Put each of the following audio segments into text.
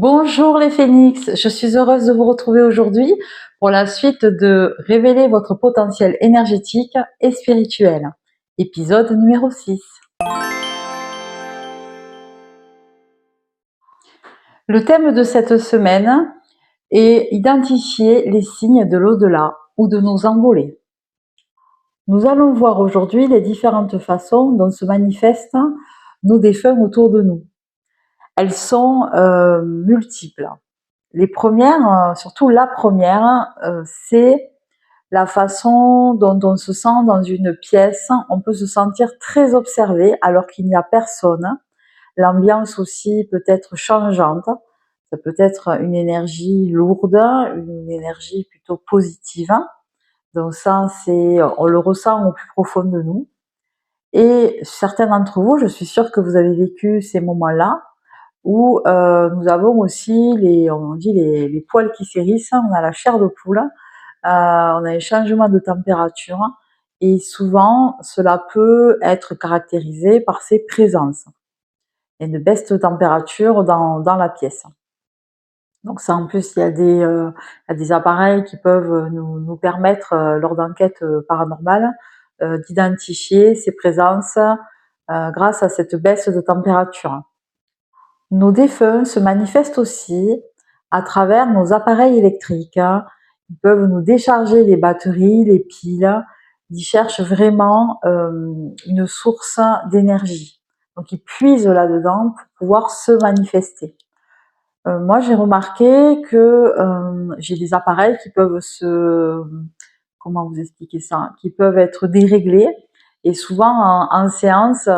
Bonjour les phénix, je suis heureuse de vous retrouver aujourd'hui pour la suite de Révéler votre potentiel énergétique et spirituel, épisode numéro 6. Le thème de cette semaine est identifier les signes de l'au-delà ou de nos envolées. Nous allons voir aujourd'hui les différentes façons dont se manifestent nos défunts autour de nous. Elles sont multiples. Les premières, surtout la première, c'est la façon dont on se sent dans une pièce. On peut se sentir très observé alors qu'il n'y a personne. L'ambiance aussi peut être changeante. Ça peut être une énergie lourde, une énergie plutôt positive. Donc ça, on le ressent au plus profond de nous. Et certains d'entre vous, je suis sûre que vous avez vécu ces moments-là, où nous avons aussi on dit les poils qui s'hérissent, on a la chair de poule, on a un changement de température et souvent cela peut être caractérisé par ces présences et une baisse de température dans la pièce. Donc ça, en plus, il y a des appareils qui peuvent nous permettre, lors d'enquêtes paranormales, d'identifier ces présences grâce à cette baisse de température. Nos défunts se manifestent aussi à travers nos appareils électriques. Ils peuvent nous décharger les batteries, les piles. Ils cherchent vraiment une source d'énergie. Donc ils puisent là-dedans pour pouvoir se manifester. Moi, j'ai remarqué que j'ai des appareils qui peuvent comment vous expliquer ça, qui peuvent être déréglés. Et souvent en séance,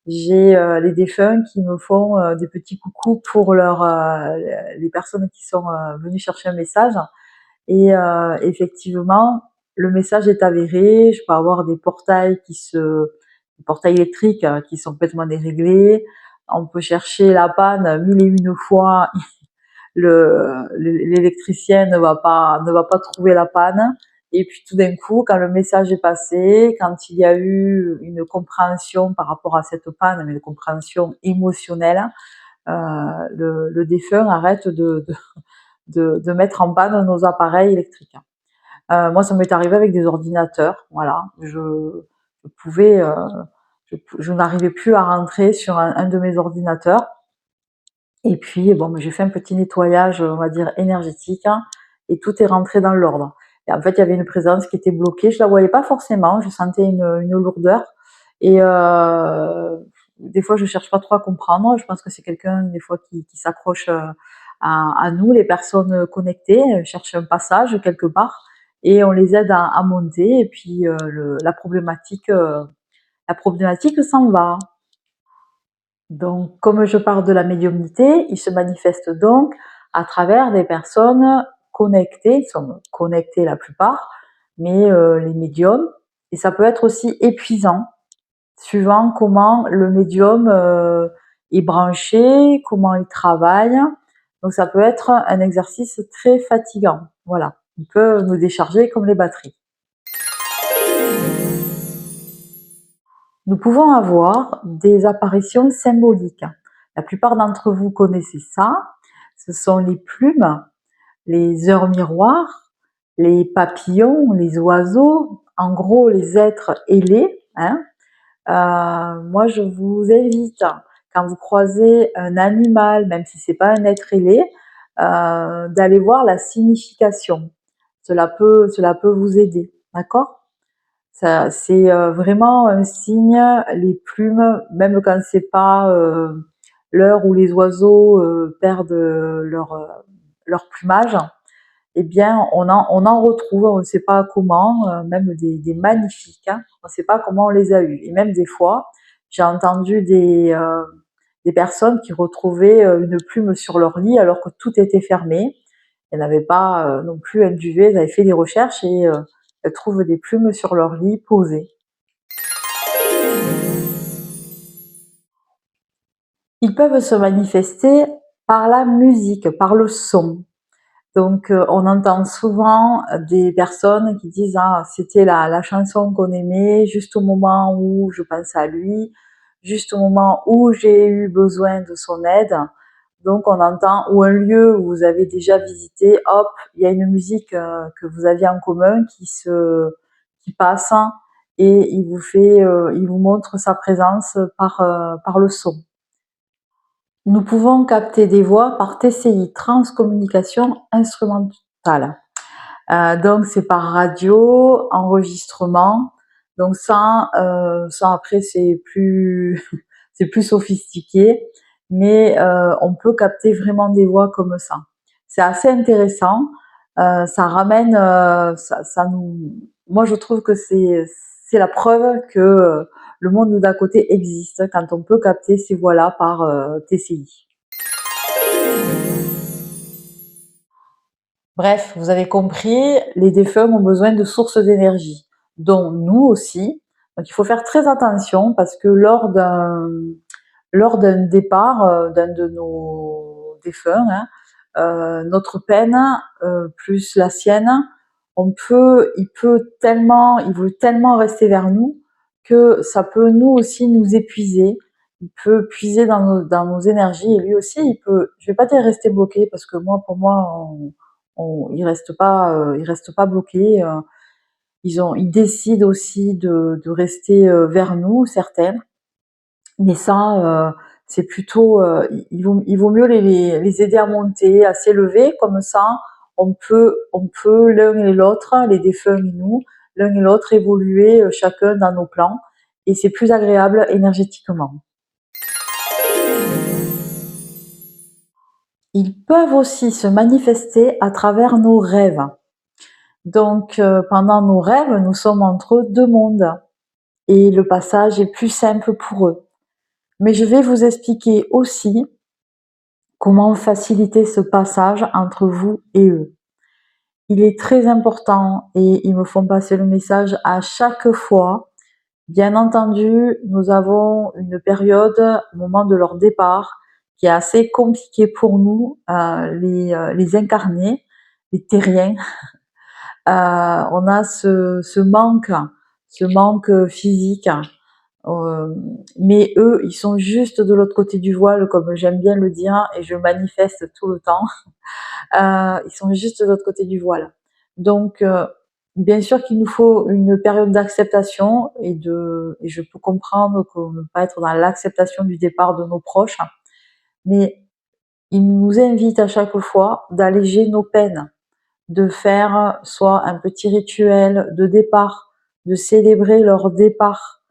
j'ai les défunts qui me font des petits coucous pour les personnes qui sont venues chercher un message. Et effectivement, le message est avéré. Je peux avoir des portails des portails électriques qui sont complètement déréglés. On peut chercher la panne mille et une fois. L'électricien ne va pas trouver la panne. Et puis tout d'un coup, quand le message est passé, quand il y a eu une compréhension par rapport à cette panne, mais une compréhension émotionnelle, le défunt arrête de mettre en panne nos appareils électriques. Moi, ça m'est arrivé avec des ordinateurs. Voilà, je n'arrivais plus à rentrer sur un de mes ordinateurs. Et puis, bon, j'ai fait un petit nettoyage, on va dire, énergétique, et tout est rentré dans l'ordre. Et en fait, il y avait une présence qui était bloquée. Je la voyais pas forcément. Je sentais une lourdeur. Et des fois, je cherche pas trop à comprendre. Je pense que c'est quelqu'un, des fois, qui s'accroche à nous, les personnes connectées, cherchent un passage quelque part. Et on les aide à monter. Et puis, la problématique s'en va. Donc, comme je parle de la médiumnité, il se manifeste donc à travers des personnes connectées, ils sont connectés la plupart, mais les médiums, et ça peut être aussi épuisant, suivant comment le médium est branché, comment il travaille. Donc ça peut être un exercice très fatigant. Voilà, il peut nous décharger comme les batteries. Nous pouvons avoir des apparitions symboliques. La plupart d'entre vous connaissez ça. Ce sont les plumes, les heures miroirs, les papillons, les oiseaux, en gros les êtres ailés. Moi, je vous invite, quand vous croisez un animal, même si c'est pas un être ailé, d'aller voir la signification. Cela peut vous aider, d'accord? Ça, c'est vraiment un signe. Les plumes, même quand c'est pas l'heure où les oiseaux perdent leur plumage, eh bien, on en retrouve, on ne sait pas comment, même des magnifiques, hein, on ne sait pas comment on les a eus. Et même des fois, j'ai entendu des personnes qui retrouvaient une plume sur leur lit alors que tout était fermé. Elles n'avaient pas non plus un duvet, elles avaient fait des recherches et elles trouvent des plumes sur leur lit posées. Ils peuvent se manifester par la musique, par le son. Donc on entend souvent des personnes qui disent ah c'était la chanson qu'on aimait juste au moment où je pense à lui, juste au moment où j'ai eu besoin de son aide. Donc on entend, ou un lieu où vous avez déjà visité, hop, il y a une musique que vous aviez en commun qui passe et il vous montre sa présence par le son. Nous pouvons capter des voix par TCI, transcommunication instrumentale. Donc c'est par radio, enregistrement. Donc ça après c'est plus c'est plus sophistiqué, mais on peut capter vraiment des voix comme ça. C'est assez intéressant. Ça ramène, ça nous. Moi je trouve que c'est la preuve que le monde d'à côté existe quand on peut capter ces voix-là par TCI. Bref, vous avez compris, les défunts ont besoin de sources d'énergie, dont nous aussi. Donc il faut faire très attention parce que lors d'un départ d'un de nos défunts, hein, notre peine plus la sienne, il veut tellement rester vers nous que ça peut nous aussi nous épuiser. Il peut puiser dans nos énergies et lui aussi, je vais pas dire rester bloqué parce que pour moi, il reste pas bloqué. Ils décident aussi de rester vers nous, certaines. Mais ça, c'est plutôt, il vaut mieux les aider à monter, à s'élever, comme ça, on peut l'un et l'autre, les défunts et nous, l'un et l'autre évoluer chacun dans nos plans, et c'est plus agréable énergétiquement. Ils peuvent aussi se manifester à travers nos rêves. Donc, pendant nos rêves, nous sommes entre deux mondes, et le passage est plus simple pour eux. Mais je vais vous expliquer aussi comment faciliter ce passage entre vous et eux. Il est très important et ils me font passer le message à chaque fois. Bien entendu, nous avons une période au moment de leur départ qui est assez compliquée pour nous, les incarnés, les terriens. On a ce manque physique. Mais eux, ils sont juste de l'autre côté du voile, comme j'aime bien le dire, et je manifeste tout le temps. Ils sont juste de l'autre côté du voile. Donc, bien sûr qu'il nous faut une période d'acceptation et je peux comprendre qu'on ne peut pas être dans l'acceptation du départ de nos proches, mais ils nous invitent à chaque fois d'alléger nos peines, de faire soit un petit rituel de départ, de célébrer leur départ,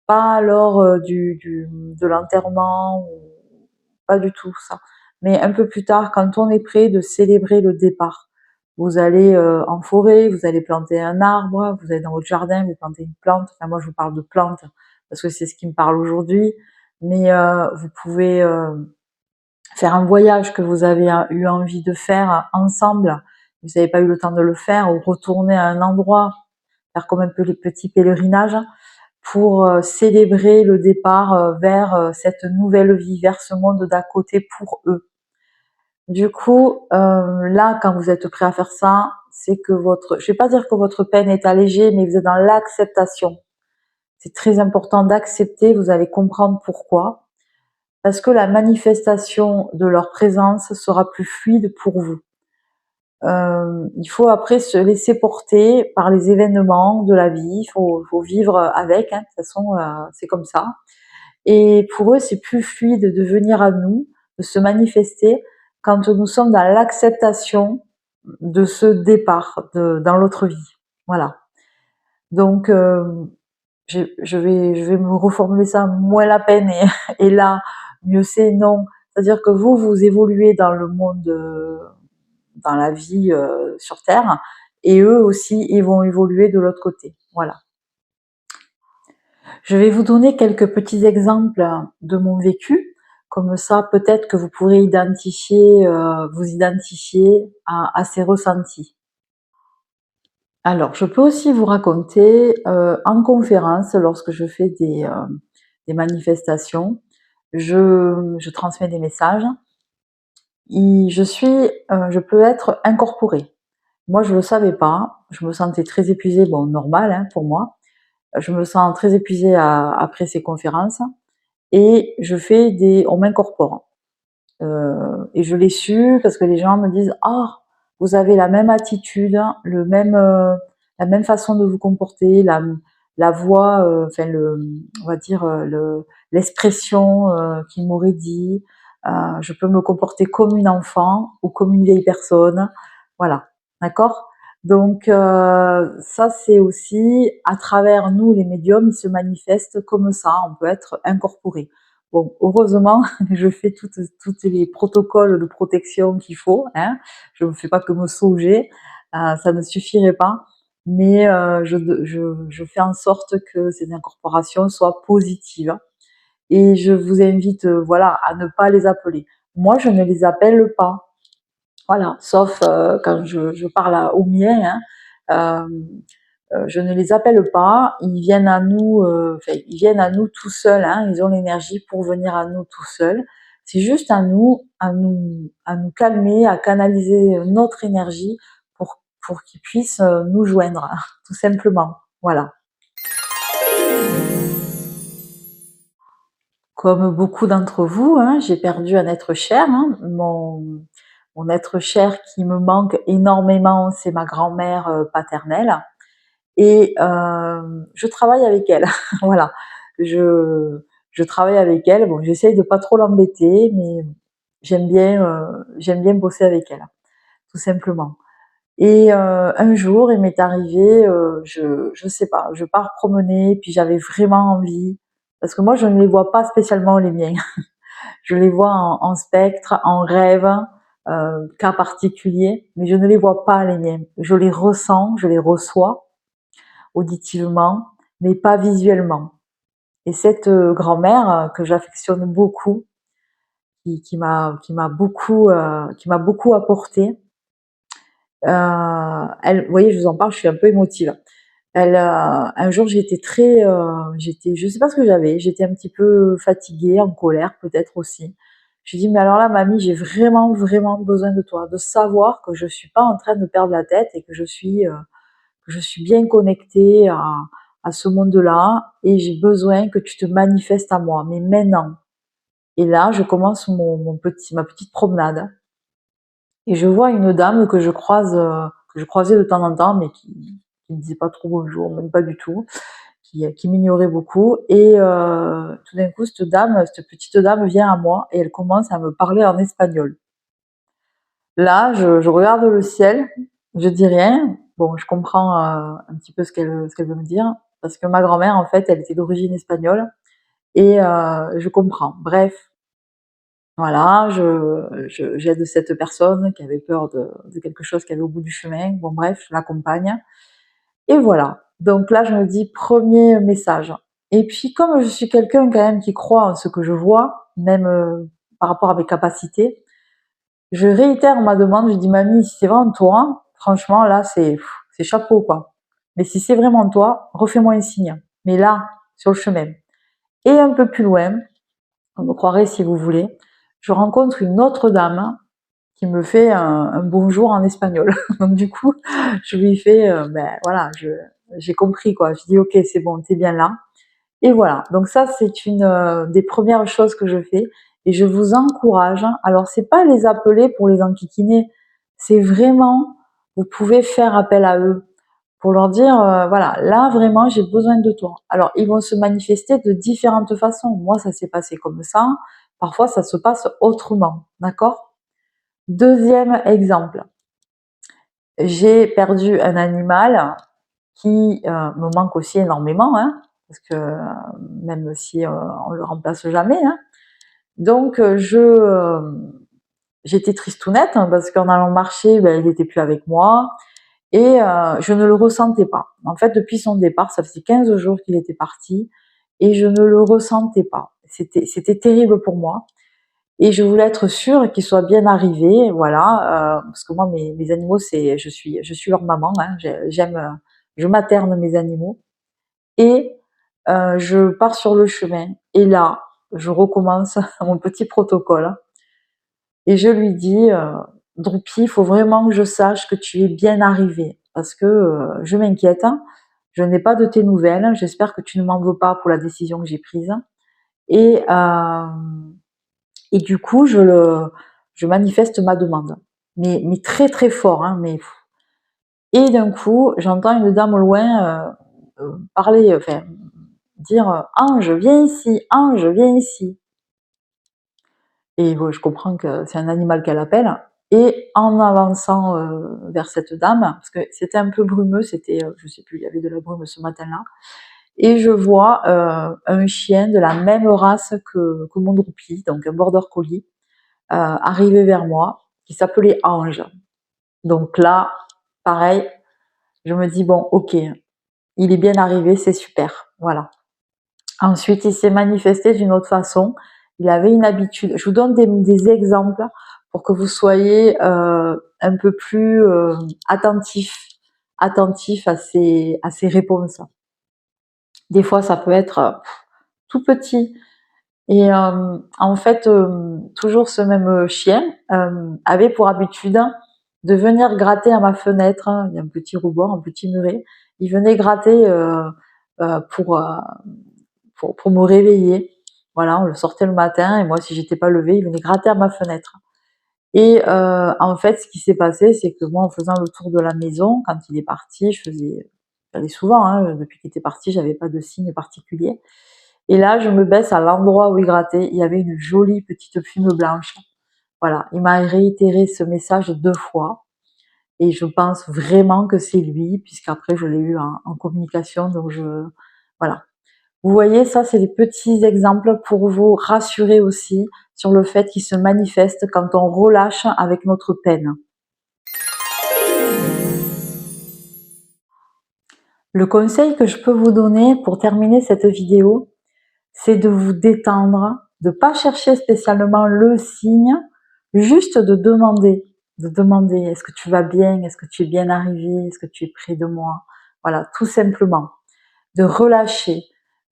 pas lors de l'enterrement, pas du tout ça, mais un peu plus tard, quand on est prêt de célébrer le départ. Vous allez en forêt, vous allez planter un arbre, vous allez dans votre jardin, vous plantez une plante. Enfin, moi, je vous parle de plantes parce que c'est ce qui me parle aujourd'hui. Mais vous pouvez faire un voyage que vous avez eu envie de faire ensemble. Vous n'avez pas eu le temps de le faire, ou retourner à un endroit, faire comme un petit pèlerinage pour célébrer le départ vers cette nouvelle vie, vers ce monde d'à côté pour eux. Du coup, là, quand vous êtes prêt à faire ça, c'est que je vais pas dire que votre peine est allégée, mais vous êtes dans l'acceptation. C'est très important d'accepter, vous allez comprendre pourquoi. Parce que la manifestation de leur présence sera plus fluide pour vous. Il faut après se laisser porter par les événements de la vie, faut vivre avec, hein, de toute façon, c'est comme ça. Et pour eux, c'est plus fluide de venir à nous, de se manifester quand nous sommes dans l'acceptation de ce départ dans l'autre vie. Voilà. Donc, je vais me reformuler ça, moins la peine et là, mieux c'est non. C'est-à-dire que vous évoluez dans le monde, dans la vie sur Terre, et eux aussi, ils vont évoluer de l'autre côté. Voilà. Je vais vous donner quelques petits exemples de mon vécu, comme ça peut-être que vous pourrez vous identifier à ces ressentis. Alors, je peux aussi vous raconter en conférence, lorsque je fais des manifestations, je transmets des messages. Je peux être incorporée. Moi, je le savais pas. Je me sentais très épuisée, bon, normal hein, pour moi. Je me sens très épuisée après ces conférences et on m'incorpore. Et je l'ai su parce que les gens me disent: «Ah, vous avez la même attitude, la même façon de vous comporter, la voix, enfin on va dire, l'expression, qu'il m'aurait dit. Je peux me comporter comme une enfant ou comme une vieille personne». Voilà, d'accord? Donc ça, c'est aussi à travers nous les médiums, ils se manifestent comme ça, on peut être incorporé. Bon, heureusement, je fais toutes les protocoles de protection qu'il faut, hein. Je ne fais pas que me sauger, ça ne suffirait pas, mais je fais en sorte que ces incorporations soient positives. Et je vous invite, voilà, à ne pas les appeler. Moi, je ne les appelle pas, voilà, sauf quand je parle aux miens, hein. Je ne les appelle pas, ils viennent à nous, enfin, ils viennent à nous tout seuls, hein, ils ont l'énergie pour venir à nous tout seuls. C'est juste à nous calmer, à canaliser notre énergie pour qu'ils puissent nous joindre, tout simplement. Voilà. Comme beaucoup d'entre vous, hein, j'ai perdu un être cher, hein. Mon être cher qui me manque énormément, c'est ma grand-mère paternelle. Et je travaille avec elle. Voilà. Je, je travaille avec elle. Bon, j'essaye de pas trop l'embêter, mais j'aime bien bosser avec elle, tout simplement. Et un jour, il m'est arrivé, je sais pas, je pars promener, puis j'avais vraiment envie, parce que moi, je ne les vois pas spécialement les miens. Je les vois en spectre, en rêve, cas particulier, mais je ne les vois pas les miens. Je les ressens, je les reçois auditivement, mais pas visuellement. Et cette grand-mère que j'affectionne beaucoup, qui m'a beaucoup apporté, elle, vous voyez, je vous en parle, je suis un peu émotive. Un jour, je sais pas ce que j'avais, j'étais un petit peu fatiguée, en colère peut-être aussi. Je lui dis, mais alors là, mamie, j'ai vraiment, vraiment besoin de toi, de savoir que je suis pas en train de perdre la tête et que je suis bien connectée à ce monde-là et j'ai besoin que tu te manifestes à moi, mais maintenant. Et là, je commence ma petite promenade et je vois une dame que je croisais de temps en temps, mais qui me disait pas trop bonjour, même pas du tout, qui m'ignorait beaucoup. Et tout d'un coup, cette petite dame vient à moi et elle commence à me parler en espagnol. Là, je regarde le ciel, je dis rien. Bon, je comprends un petit peu ce qu'elle veut me dire, parce que ma grand-mère, en fait, elle était d'origine espagnole et je comprends. Bref, voilà, j'aide cette personne qui avait peur de quelque chose qui avait au bout du chemin. Bon, bref, je l'accompagne. Et voilà. Donc là, je me dis, premier message. Et puis, comme je suis quelqu'un quand même qui croit en ce que je vois, même par rapport à mes capacités, je réitère ma demande, je dis mamie, si c'est vraiment toi, franchement là c'est chapeau quoi. Mais si c'est vraiment toi, refais-moi un signe. Mais là, sur le chemin. Et un peu plus loin, vous me croirez si vous voulez, je rencontre une autre dame qui me fait un bonjour en espagnol. Donc du coup, je lui fais, ben voilà, j'ai compris quoi. Je dis ok, c'est bon, t'es bien là. Et voilà, donc ça c'est une des premières choses que je fais et je vous encourage. Alors c'est pas les appeler pour les enquiquiner, c'est vraiment vous pouvez faire appel à eux pour leur dire voilà, là vraiment j'ai besoin de toi. Alors ils vont se manifester de différentes façons. Moi ça s'est passé comme ça, parfois ça se passe autrement, d'accord? Deuxième exemple, j'ai perdu un animal qui me manque aussi énormément, hein, parce que même si on le remplace jamais, hein. Donc j'étais tristounette hein, parce qu'en allant marcher, ben, il n'était plus avec moi et je ne le ressentais pas. En fait, depuis son départ, ça faisait 15 jours qu'il était parti et je ne le ressentais pas. C'était terrible pour moi et je voulais être sûre qu'il soit bien arrivé, voilà, parce que moi mes animaux c'est je suis leur maman, hein, je materne mes animaux et je pars sur le chemin et là, je recommence mon petit protocole et je lui dis Droupi, il faut vraiment que je sache que tu es bien arrivé parce que je m'inquiète, je n'ai pas de tes nouvelles, j'espère que tu ne m'en veux pas pour la décision que j'ai prise et Et du coup, je manifeste ma demande. Mais très très fort, hein, et d'un coup, j'entends une dame au loin parler, enfin, dire Ange, viens ici, Ange, viens ici. Et bon, je comprends que c'est un animal qu'elle appelle. Et en avançant vers cette dame, parce que c'était un peu brumeux, c'était, je sais plus, il y avait de la brume ce matin-là, et je vois un chien de la même race que mon Droopy, donc un border collie, arriver vers moi, qui s'appelait Ange. Donc là, pareil, je me dis bon, ok, il est bien arrivé, c'est super, voilà. Ensuite, il s'est manifesté d'une autre façon. Il avait une habitude. Je vous donne des exemples pour que vous soyez un peu plus attentif à ces réponses. Des fois, ça peut être tout petit. Et en fait, toujours ce même chien avait pour habitude de venir gratter à ma fenêtre. Il y a un petit rebord, un petit muret. Il venait gratter euh, pour, euh, pour me réveiller. Voilà, on le sortait le matin et moi, si j'étais pas levée, il venait gratter à ma fenêtre. Et en fait, ce qui s'est passé, c'est que moi, en faisant le tour de la maison, quand il est parti, j'allais souvent, hein, depuis qu'il était parti, j'avais pas de signe particulier. Et là, je me baisse à l'endroit où il grattait, il y avait une jolie petite plume blanche. Voilà, il m'a réitéré ce message 2 fois. Et je pense vraiment que c'est lui, puisqu'après je l'ai eu en communication, donc voilà. Vous voyez, ça, c'est des petits exemples pour vous rassurer aussi sur le fait qu'il se manifeste quand on relâche avec notre peine. Le conseil que je peux vous donner pour terminer cette vidéo, c'est de vous détendre, de pas chercher spécialement le signe, juste de demander est-ce que tu vas bien, est-ce que tu es bien arrivé, est-ce que tu es près de moi, voilà, tout simplement. De relâcher,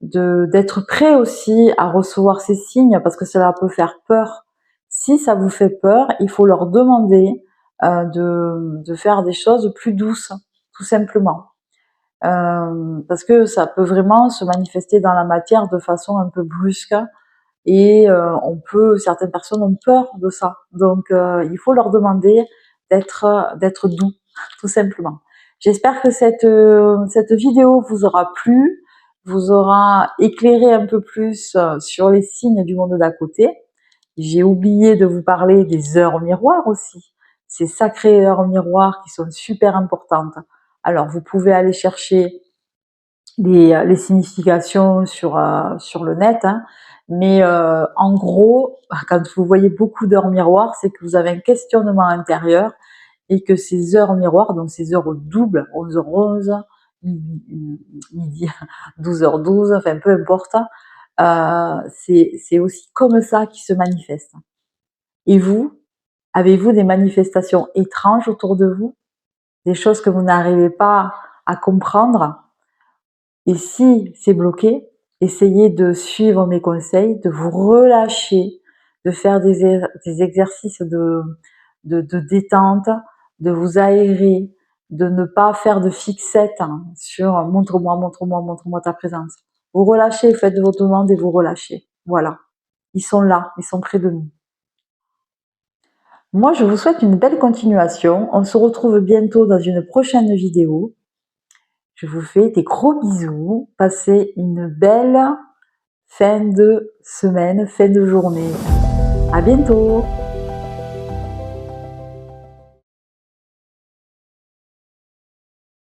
d'être prêt aussi à recevoir ces signes parce que cela peut faire peur. Si ça vous fait peur, il faut leur demander de faire des choses plus douces, tout simplement. Parce que ça peut vraiment se manifester dans la matière de façon un peu brusque et certaines personnes ont peur de ça. Donc il faut leur demander d'être doux, tout simplement. J'espère que cette vidéo vous aura plu, vous aura éclairé un peu plus sur les signes du monde d'à côté. J'ai oublié de vous parler des heures miroirs aussi. Ces sacrées heures miroirs qui sont super importantes. Alors vous pouvez aller chercher les significations sur le net, hein. Mais en gros, quand vous voyez beaucoup d'heures miroirs, c'est que vous avez un questionnement intérieur et que ces heures miroirs, donc ces heures doubles, 11h11, midi 12h12, enfin peu importe, c'est aussi comme ça qui se manifeste. Et vous, avez-vous des manifestations étranges autour de vous? Des choses que vous n'arrivez pas à comprendre? Et si c'est bloqué, essayez de suivre mes conseils, de vous relâcher, de faire des exercices de détente, de vous aérer, de ne pas faire de fixette sur montre-moi, montre-moi, montre-moi ta présence. Vous relâchez, faites vos demandes et vous relâchez. Voilà. Ils sont là, ils sont près de nous. Moi, je vous souhaite une belle continuation. On se retrouve bientôt dans une prochaine vidéo. Je vous fais des gros bisous. Passez une belle fin de semaine, fin de journée. À bientôt!